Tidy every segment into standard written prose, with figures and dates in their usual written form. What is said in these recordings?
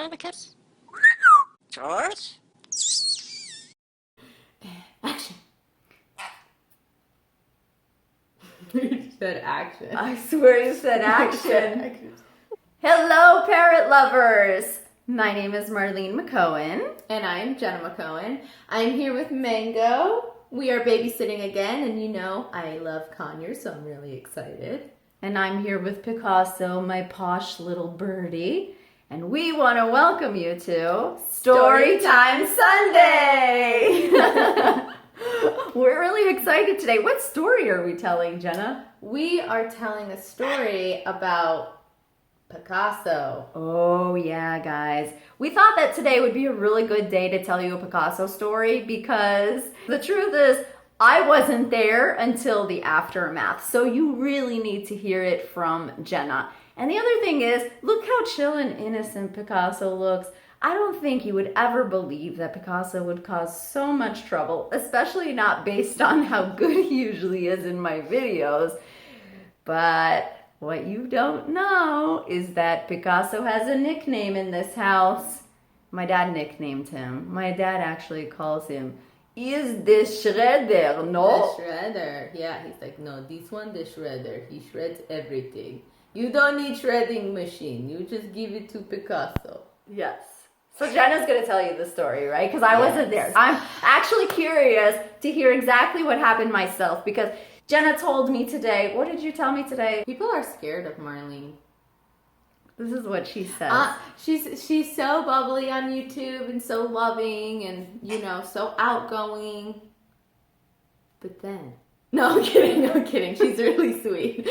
and the kiss. George? Action. You said action. I swear you said action. Hello, parrot lovers. My name is Marlene McCohen. And I'm Jenna McCohen. I'm here with Mango. We are babysitting again, and you know I love conure, so I'm really excited. And I'm here with Picasso, my posh little birdie. And we want to welcome you to Storytime Sunday! We're really excited today. What story are we telling, Jenna? We are telling a story about Picasso. Oh yeah, guys. We thought that today would be a really good day to tell you a Picasso story because the truth is I wasn't there until the aftermath. So you really need to hear it from Jenna. And the other thing is, look how chill and innocent Picasso looks. I don't think you would ever believe that Picasso would cause so much trouble, especially not based on how good he usually is in my videos. But what you don't know is that Picasso has a nickname in this house. My dad nicknamed him. My dad actually calls him, "Is the shredder, no?" The shredder. Yeah, he's like, no, this one, the shredder. He shreds everything. You don't need shredding machine. You just give it to Picasso. Yes. So Jenna's going to tell you the story, right? Because I wasn't there. I'm actually curious to hear exactly what happened myself because Jenna told me today. What did you tell me today? People are scared of Marlene. This is what she says. She's so bubbly on YouTube and so loving and, you know, so outgoing. But then... No, I'm kidding. She's really sweet.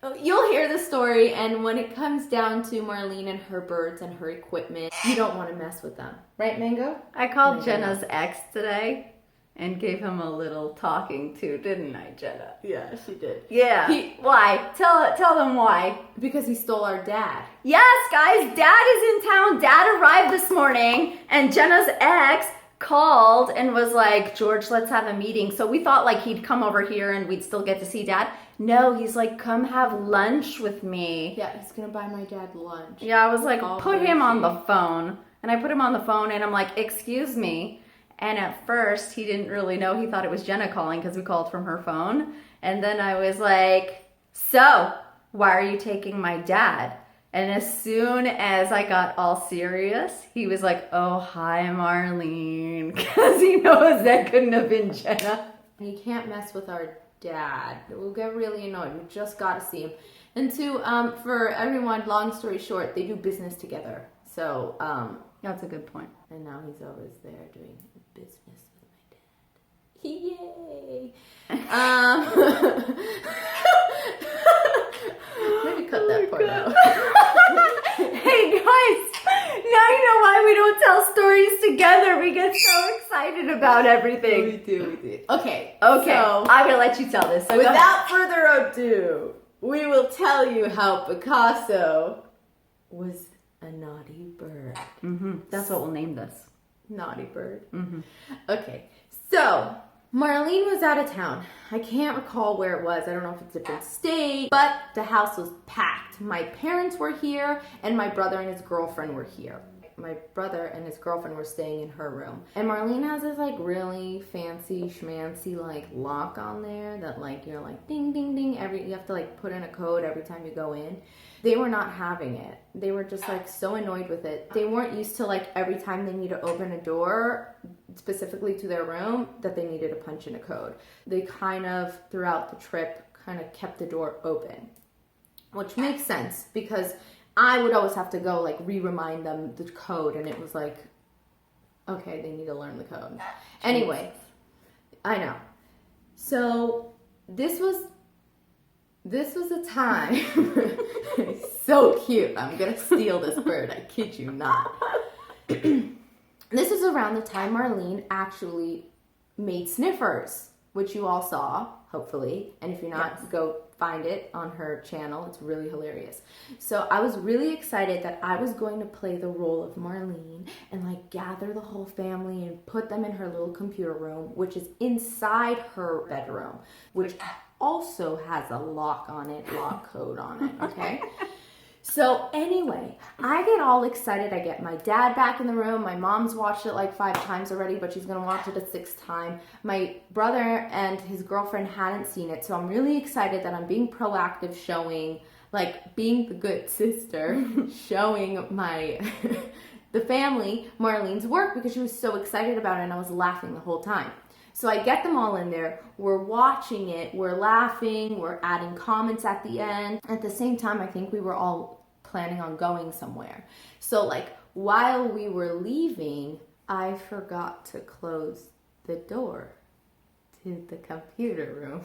But you'll hear the story, and when it comes down to Marlene and her birds and her equipment, you don't want to mess with them. Right, Mango? I called Jenna's ex today and gave him a little talking to, didn't I, Jenna? Yeah, she did. Yeah. Why? Tell them why. Because he stole our dad. Yes, guys, Dad is in town. Dad arrived this morning, and Jenna's ex called and was like, "George, let's have a meeting." So we thought like he'd come over here and we'd still get to see Dad. No, he's like, "Come have lunch with me." Yeah, he's gonna buy my dad lunch. Yeah, I was like, put him on the phone. And I put him on the phone and I'm like, "Excuse me." And at first he didn't really know. He thought it was Jenna calling because we called from her phone. And then I was like, "So, why are you taking my dad?" And as soon as I got all serious, he was like, "Oh, hi, Marlene," because he knows that couldn't have been Jenna. You can't mess with our dad. We'll get really annoyed. We just got to see him. And for everyone, long story short, they do business together. So, That's a good point. And now he's always there doing business with my dad. Yay! Maybe cut that part out. Hey guys, now you know why we don't tell stories together. We get so excited about everything. We do. Okay. So I'm gonna let you tell this. So without further ado, we will tell you how Picasso was a naughty bird. That's what we'll name this. Naughty bird. Okay. So Marlene was out of town. I can't recall where it was. I don't know if it's a different state, but the house was packed. My parents were here and my brother and his girlfriend were here. My brother and his girlfriend were staying in her room. And Marlene has this like really fancy schmancy like lock on there that like you're like ding ding ding you have to like put in a code every time you go in. They were not having it. They were just like so annoyed with it. They weren't used to like every time they need to open a door specifically to their room that they needed to punch in a code. They kind of throughout the trip kind of kept the door open, which makes sense because I would always have to go like re-remind them the code, and it was like, okay, they need to learn the code. Anyway, I know. So this was a time. So cute. I'm gonna steal this bird. I kid you not. This is around the time Marlene actually made sniffers, which you all saw, hopefully. And if you're not, go find it on her channel. It's really hilarious. So I was really excited that I was going to play the role of Marlene and like gather the whole family and put them in her little computer room, which is inside her bedroom, which also has a lock on it, lock code on it, okay? So anyway, I get all excited. I get my dad back in the room. My mom's watched it like 5 times already, but she's gonna watch it a 6th time. My brother and his girlfriend hadn't seen it, so I'm really excited that I'm being proactive, showing, like, being the good sister, showing my the family Marlene's work because she was so excited about it and I was laughing the whole time. So I get them all in there, we're watching it, we're laughing, we're adding comments at the end. At the same time, I think we were all planning on going somewhere. So like while we were leaving, I forgot to close the door to the computer room.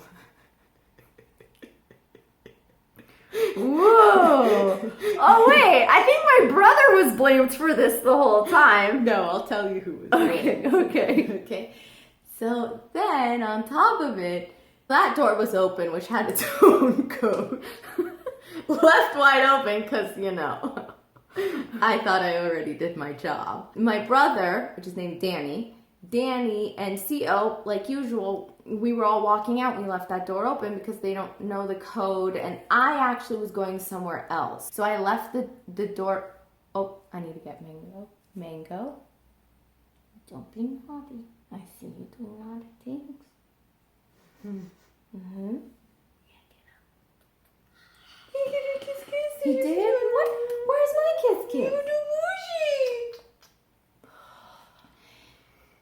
Whoa! Oh wait, I think my brother was blamed for this the whole time. No, I'll tell you who was Okay, okay. So then, on top of it, that door was open, which had its own code. Left wide open, because, you know, I thought I already did my job. My brother, which is named Danny and CO, like usual, we were all walking out and we left that door open because they don't know the code, and I actually was going somewhere else. So I left the door. Oh, I need to get Mango. Don't be naughty. I see you doing naughty things. Mm-hmm. Yeah, get up. He did? What? Where's my kiss?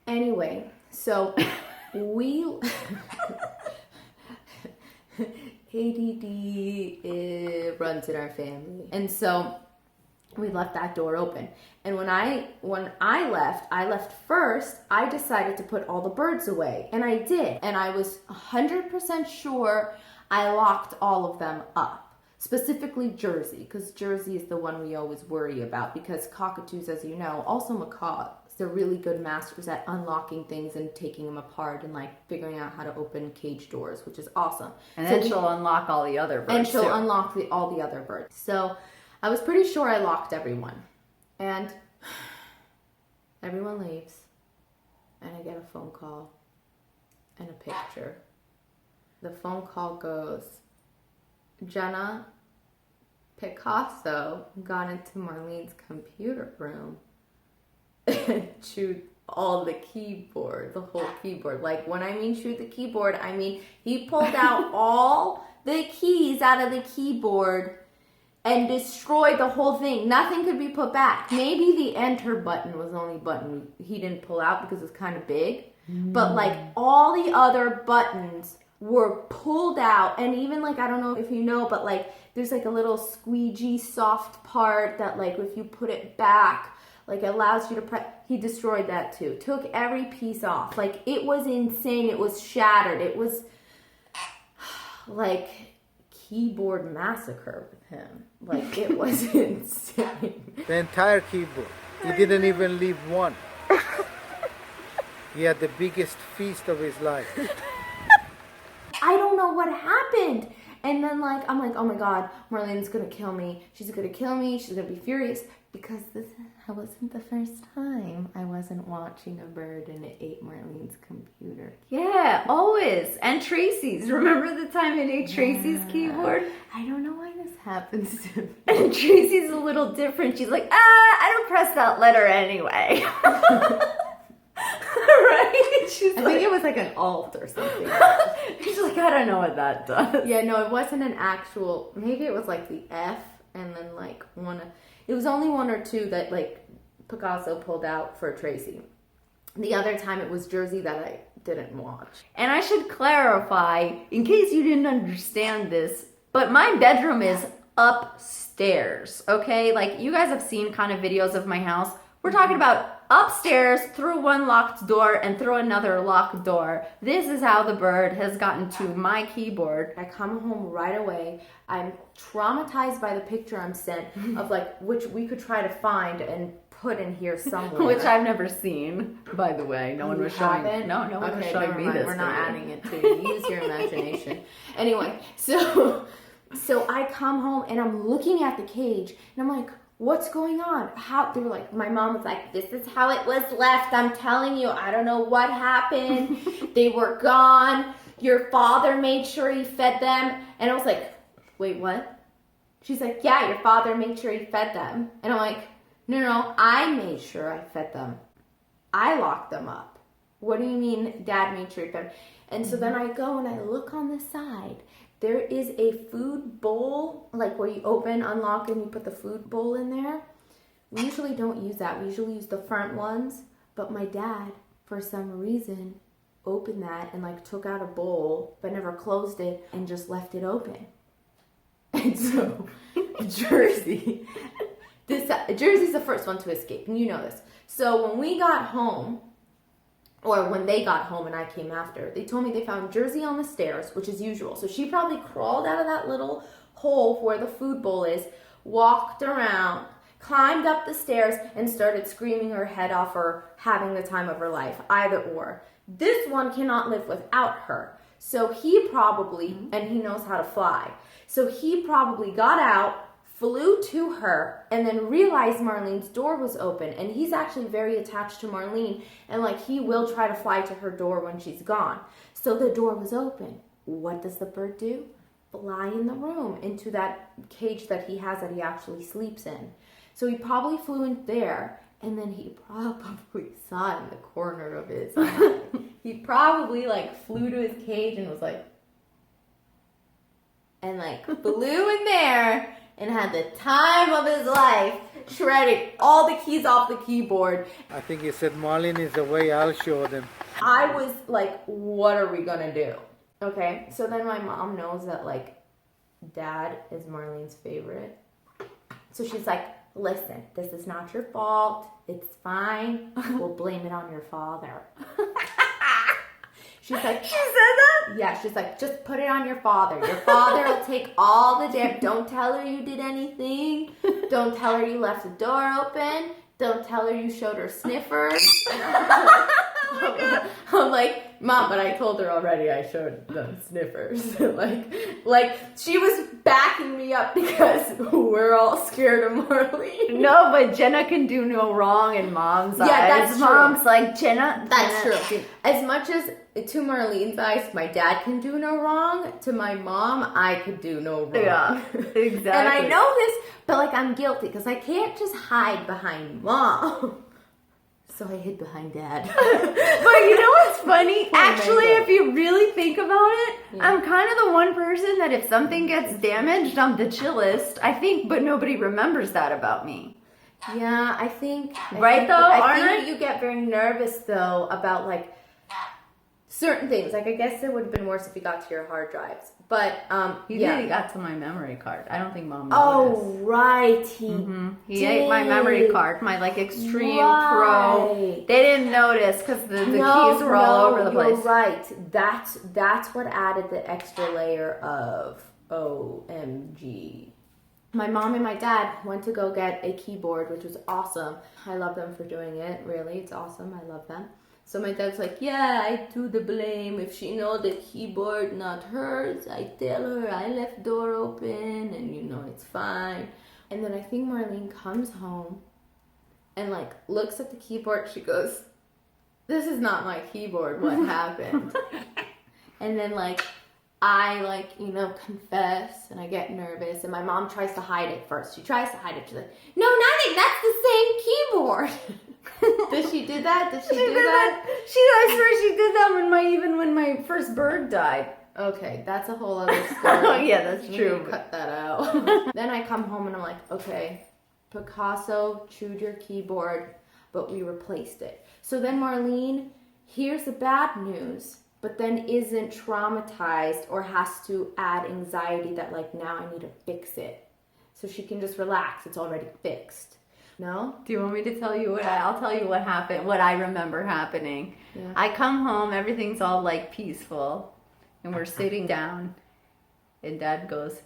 Anyway, so we ADD runs in our family, and so we left that door open. And when I left first. I decided to put all the birds away, and I did. And I was 100% sure I locked all of them up. Specifically Jersey, because Jersey is the one we always worry about, because cockatoos, as you know, also macaws, they're really good masters at unlocking things and taking them apart and like figuring out how to open cage doors, which is awesome. And then she'll unlock all the other birds. And she'll unlock all the other birds. So I was pretty sure I locked everyone. And everyone leaves. And I get a phone call and a picture. The phone call goes, Jenna, Picasso got into Marlene's computer room and chewed all the keyboard, the whole keyboard. Like, when I mean chewed the keyboard, I mean he pulled out all the keys out of the keyboard and destroyed the whole thing. Nothing could be put back. Maybe the enter button was the only button he didn't pull out because it's kind of big. But like all the other buttons were pulled out, and even like, I don't know if you know, but like there's like a little squeegee soft part that like if you put it back, like allows you to press. He destroyed that too. Took every piece off. Like it was insane. It was shattered. It was like keyboard massacre with him. Like it was insane. The entire keyboard. He didn't even leave one. He had the biggest feast of his life. I don't know what happened. And then like, I'm like, oh my God, Marlene's gonna kill me. She's gonna kill me. She's gonna be furious. Because this wasn't the first time I wasn't watching a bird and it ate Marlene's computer. Yeah, always. And Tracy's. Remember the time it ate Tracy's keyboard? I don't know why this happens to me. And Tracy's a little different. She's like, I don't press that letter anyway. Right? I think it was like an alt or something. She's like, I don't know what that does. Yeah, no, it wasn't an actual, maybe it was like the F and then like it was only 1 or 2 that like Picasso pulled out for Tracy. The other time it was Jersey that I didn't watch. And I should clarify, in case you didn't understand this, but my bedroom is upstairs, okay? Like, you guys have seen kind of videos of my house. We're talking about upstairs, through one locked door and through another locked door. This is how the bird has gotten to my keyboard. I come home right away. I'm traumatized by the picture I'm sent of like, which we could try to find and put in here somewhere. Which I've never seen, by the way. No one was showing me. No one was showing me this. We're not adding it to you. Use your imagination. Anyway, so I come home and I'm looking at the cage and I'm like, what's going on? How? They were like, my mom was like, this is how it was left. I'm telling you, I don't know what happened. They were gone. Your father made sure he fed them. And I was like, wait, what? She's like, yeah, your father made sure he fed them. And I'm like, no, I made sure I fed them. I locked them up. What do you mean Dad made sure he fed them? And so then I go and I look on the side. There is a food bowl, like where you open, unlock, and you put the food bowl in there. We usually don't use that. We usually use the front ones. But my dad, for some reason, opened that and like took out a bowl, but never closed it and just left it open. And so Jersey's the first one to escape, and you know this. So when we got home, or when they got home and I came after, they told me they found Jersey on the stairs, which is usual. So she probably crawled out of that little hole where the food bowl is, walked around, climbed up the stairs, and started screaming her head off or having the time of her life, either or. This one cannot live without her. So he probably, and he knows how to fly, so he probably got out, flew to her, and then realized Marlene's door was open. And he's actually very attached to Marlene, and like he will try to fly to her door when she's gone. So the door was open. What does the bird do? Fly in the room into that cage that he has that he actually sleeps in. So he probably flew in there, and then he probably saw it in the corner of his eye. He probably like flew to his cage and was like, and like flew in there and had the time of his life, shredding all the keys off the keyboard. I think he said, Marlene is away, I'll show them. I was like, what are we gonna do? Okay, so then my mom knows that like Dad is Marlene's favorite. So she's like, listen, this is not your fault. It's fine. We'll blame it on your father. She's like, She said that? yeah, she's like, just put it on your father. Your father will take all the damn. Don't tell her you did anything. Don't tell her you left the door open. Don't tell her you showed her sniffers. I'm like, Mom, but I told her already I showed them sniffers. like she was backing me up because we're all scared of Marlene. No, but Jenna can do no wrong in Mom's eyes. That's true. Mom's like, Jenna. That's true. As much as to Marlene's eyes, my dad can do no wrong. To my mom, I could do no wrong. Yeah, exactly. And I know this, but like I'm guilty because I can't just hide behind Mom. So I hid behind Dad. But you know what's funny? Actually, Mango. if you really think about it, Yeah. I'm kind of the one person that if something gets damaged, I'm the chillest. I think, but nobody remembers that about me. Yeah, I think. Right, though, I think aren't you get very nervous though about like certain things. Like I guess it would have been worse if you got to your hard drives. But He yeah. really got to my memory card. I don't think Mom Oh noticed. right, He ate my memory card, my like extreme pro. Right. They didn't notice because the keys were all over the place. You're right. That's what added the extra layer of OMG. My mom and my dad went to go get a keyboard, which was awesome. I love them for doing it. Really, it's awesome. I love them. So my dad's like, yeah, I do the blame. If she know the keyboard not hers, I tell her I left door open and you know it's fine. And then I think Marlene comes home and like looks at the keyboard. She goes, this is not my keyboard. What happened? And then like I like, you know, confess and I get nervous and my mom tries to hide it first. She tries to hide it. She's like, no, nothing. That's the same keyboard. Did she do that? Did she do that? I swear she did that when my first bird died. Okay, that's a whole other story. Yeah, that's We true. need to cut that out. Then I come home and I'm like, okay, Picasso chewed your keyboard, but we replaced it. So then Marlene hears the bad news, but then isn't traumatized or has to add anxiety that like now I need to fix it. So she can just relax. It's already fixed. No? Do you want me to tell you I'll tell you what happened, what I remember happening. Yeah. I come home, everything's all like peaceful, and we're sitting down, and Dad goes,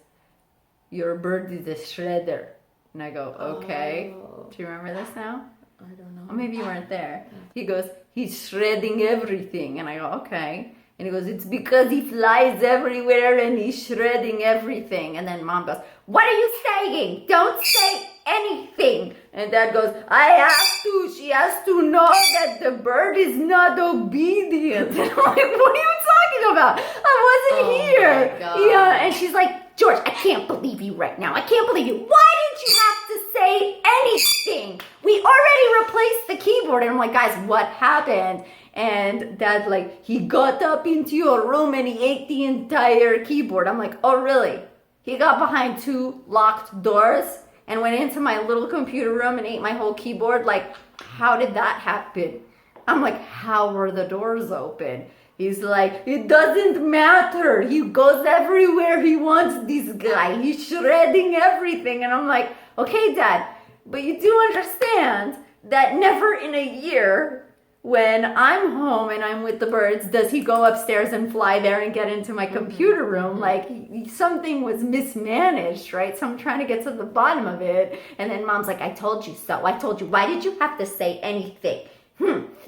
your bird is a shredder. And I go, okay. Oh. Do you remember this now? I don't know. Or maybe you weren't there. He goes, he's shredding everything. And I go, okay. And he goes, it's because he flies everywhere and he's shredding everything. And then Mom goes, what are you saying? Don't say anything. And Dad goes, I have to. She has to know that the bird is not obedient. And I'm like, what are you talking about? I wasn't Oh here. my God. Yeah. And she's like, George, I can't believe you right now. I can't believe you. Why did you have to say anything? We already replaced the keyboard. And I'm like, guys, what happened? And Dad's like, he got up into your room and he ate the entire keyboard. I'm like, oh, really? He got behind 2 locked doors and went into my little computer room and ate my whole keyboard? Like, how did that happen? I'm like, how were the doors open? He's like, it doesn't matter. He goes everywhere he wants, this guy. He's shredding everything. And I'm like, okay, Dad, but you do understand that never in a year when I'm home and I'm with the birds does he go upstairs and fly there and get into my computer room. Like, something was mismanaged, right? So I'm trying to get to the bottom of it. And then Mom's like, I told you so. I told you. Why did you have to say anything?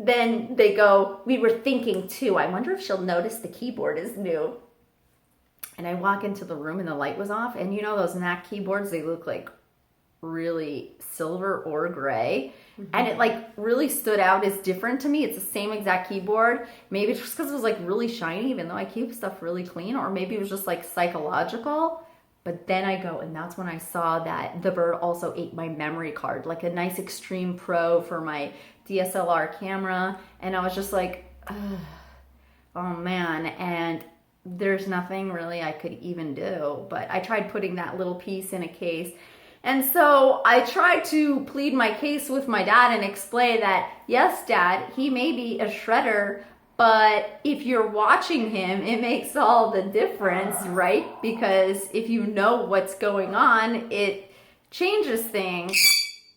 Then they go, we were thinking too, I wonder if she'll notice the keyboard is new. And I walk into the room and the light was off. And you know those NAC keyboards, they look like really silver or gray. And it like really stood out as different to me. It's the same exact keyboard. Maybe it's just because it was like really shiny, even though I keep stuff really clean. Or maybe it was just like psychological. But then I go, and that's when I saw that the bird also ate my memory card, like a nice Extreme Pro for my DSLR camera. And I was just like, oh man. And there's nothing really I could even do. But I tried putting that little piece in a case. And so I tried to plead my case with my dad and explain that, yes, Dad, he may be a shredder, but if you're watching him, it makes all the difference, right? Because if you know what's going on, it changes things.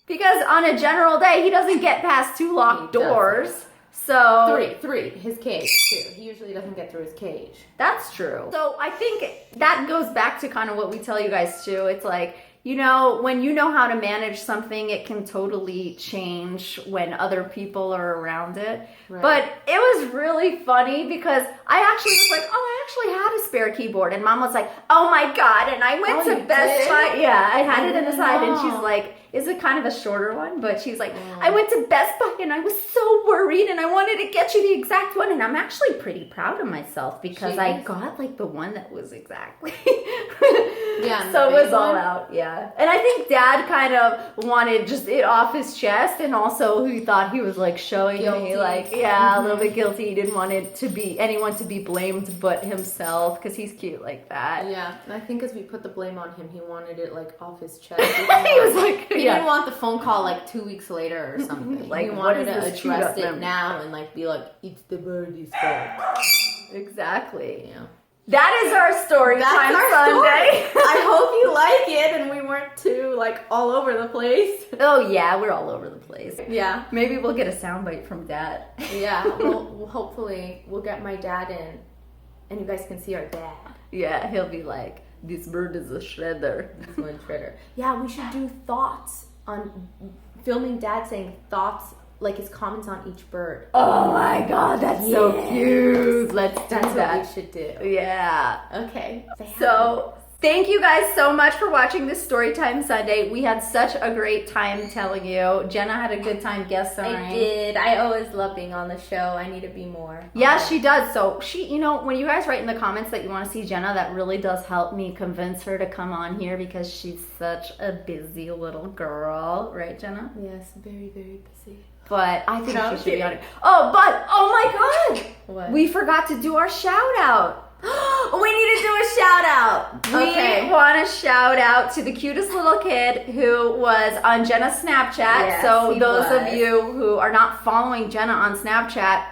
Because on a general day, he doesn't get past 2 locked doors. So 3, his cage too. He usually doesn't get through his cage. That's true. So I think that goes back to kind of what we tell you guys too. It's like, you know, when you know how to manage something, it can totally change when other people are around it. Right. But it was really funny because I actually was like, oh, I actually had a spare keyboard. And Mom was like, oh my God. And I went to Best Buy. Yeah, I had it in the side. And she's like, is it kind of a shorter one? But she's like, I went to Best Buy and I was so worried and I wanted to get you the exact one. And I'm actually pretty proud of myself because I got like the one that was exactly. Yeah. So it was all out. Yeah. And I think Dad kind of wanted just it off his chest. And also he thought he was like showing me like, yeah, a little bit guilty. He didn't want it to be anyone to be blamed but himself because he's cute like that. Yeah. And I think as we put the blame on him, he wanted it like off his chest. He was like, he didn't want the phone call like 2 weeks later or something. Like, he wanted to address it now and like be like, it's the birdie's fault. Exactly. Yeah. That is our story time Sunday. I hope you like it and we weren't too like all over the place. Oh yeah, we're all over the place. Yeah. Maybe we'll get a soundbite from Dad. Yeah. Well, hopefully we'll get my dad in and you guys can see our dad. Yeah, he'll be like, this bird is a shredder. This one shredder. Yeah, we should do thoughts on filming Dad saying thoughts, like his comments on each bird. Oh my God, that's so cute. Let's do That's that. what we should do. Yeah. Okay. So thank you guys so much for watching this Storytime Sunday. We had such a great time telling you. Jenna had a good time guest starring. I did. I always love being on the show. I need to be more. Yeah, she does. So she, you know, when you guys write in the comments that you want to see Jenna, that really does help me convince her to come on here because she's such a busy little girl. Right, Jenna? Yes, very, very busy. But I think she should be on it. Oh, but, oh my God. What? We forgot to do our shout out. We need to do a shout out. We want to shout out to the cutest little kid who was on Jenna's Snapchat. Yes, so those of you who are not following Jenna on Snapchat,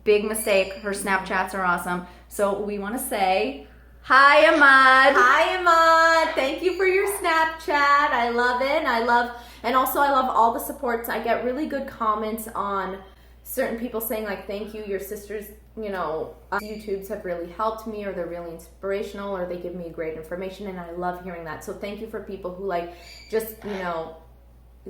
big mistake. Her Snapchats are awesome. So we want to say, hi, Ahmad. Hi, Ahmad. Thank you for your Snapchat. I love it. And also I love all the supports. I get really good comments on certain people saying like, thank you, your sisters, you know, YouTubes have really helped me, or they're really inspirational, or they give me great information, and I love hearing that. So thank you for people who like just, you know,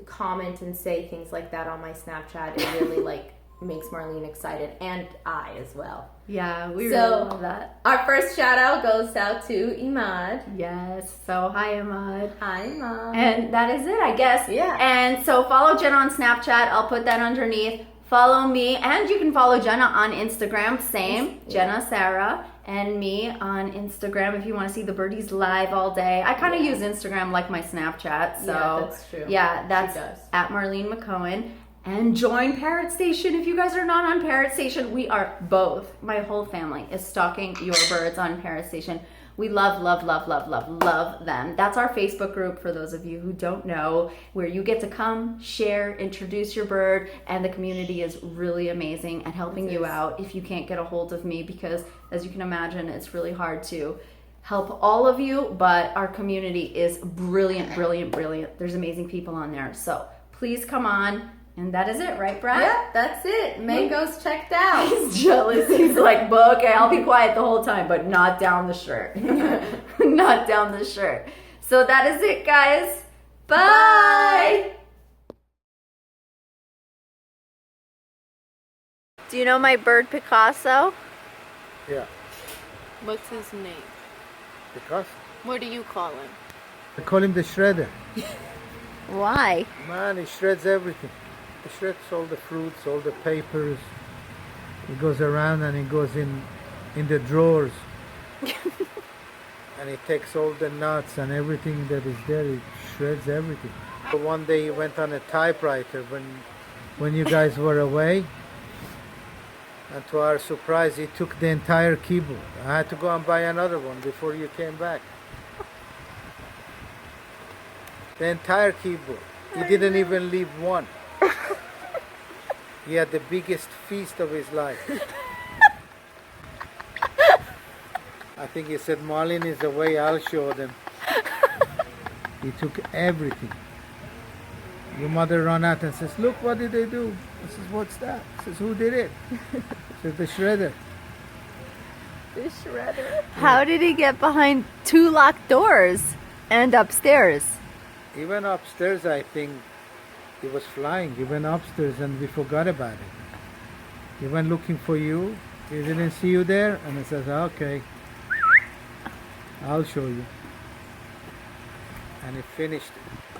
comment and say things like that on my Snapchat. It really like makes Marlene excited, and I as well. Yeah, we really love that. Our first shout out goes out to Imad. Yes, so hi, Ahmad. Hi, Mom. And that is it, I guess. Yeah. And so follow Jenna on Snapchat. I'll put that underneath. Follow me, and you can follow Jenna on Instagram. Same, Jenna Sarah. and me on Instagram if you want to see the birdies live all day. I kind of use Instagram like my Snapchat, so Yeah, that's true. yeah, that's She does. at Marlene McCohen. And join Parrot Station if you guys are not on Parrot Station. We are both. My whole family is stalking your birds on Parrot Station. We love, love, love, love, love, love them. That's our Facebook group for those of you who don't know, where you get to come, share, introduce your bird, and the community is really amazing at helping you out if you can't get a hold of me, because as you can imagine, it's really hard to help all of you, but our community is brilliant, brilliant, brilliant. There's amazing people on there. So please come on. And that is it, right, Brad? Yeah, that's it. Mango's checked out. He's jealous. He's like, well, okay, I'll be quiet the whole time, but not down the shirt. Not down the shirt. So that is it, guys. Bye. Do you know my bird Picasso? Yeah. What's his name? Because What do you call him? I call him the shredder. Why? Man, he shreds everything. He shreds all the fruits, all the papers. He goes around and he goes in the drawers. And he takes all the nuts and everything that is there. He shreds everything. One day he went on a typewriter when you guys were away. And to our surprise, he took the entire keyboard. I had to go and buy another one before you came back. The entire keyboard. He didn't even leave one. He had the biggest feast of his life. I think he said, Marlene is away, I'll show them. He took everything. Your mother ran out and says, look, what did they do? I says, what's that? He says, who did it? Says, the shredder. The shredder. How did he get behind 2 locked doors and upstairs? He went upstairs, I think. He was flying. He went upstairs and we forgot about it. He went looking for you. He didn't see you there. And he says, okay, I'll show you. And he finished it.